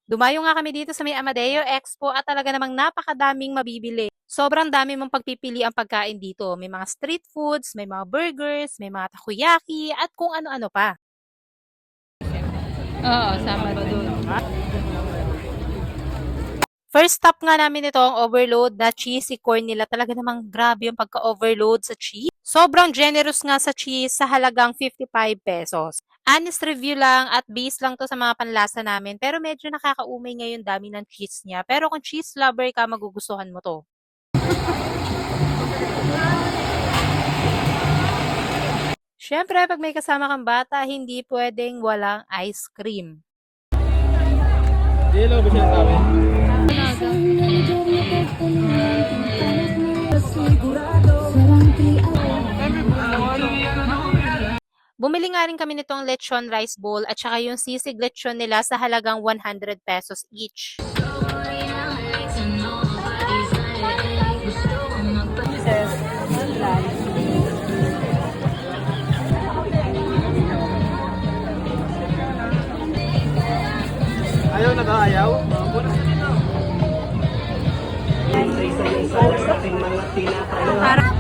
Dumayo nga kami dito sa may Amadeo Expo at talaga namang napakadaming mabibili. Sobrang dami mong pagpipili ang pagkain dito. May mga street foods, may mga burgers, may mga takoyaki, at kung ano-ano pa. Oo, sama doon. First stop nga namin ito ang overload na cheesy corn nila. Talaga namang grabe yung pagka-overload sa cheese. Sobrang generous nga sa cheese sa halagang 55 pesos. Honest review lang at base lang to sa mga panlasa namin. Pero medyo nakakaumay ngayon dami ng cheese niya. Pero kung cheese lover ka, magugustuhan mo to. Siyempre, pag may kasama kang bata, hindi pwedeng walang ice cream. Hello, ba siya tayo? Bumili nga rin kami nitong lechon rice bowl at saka yung sisig lechon nila sa halagang 100 pesos each. Ayaw na ba? Ayaw? Para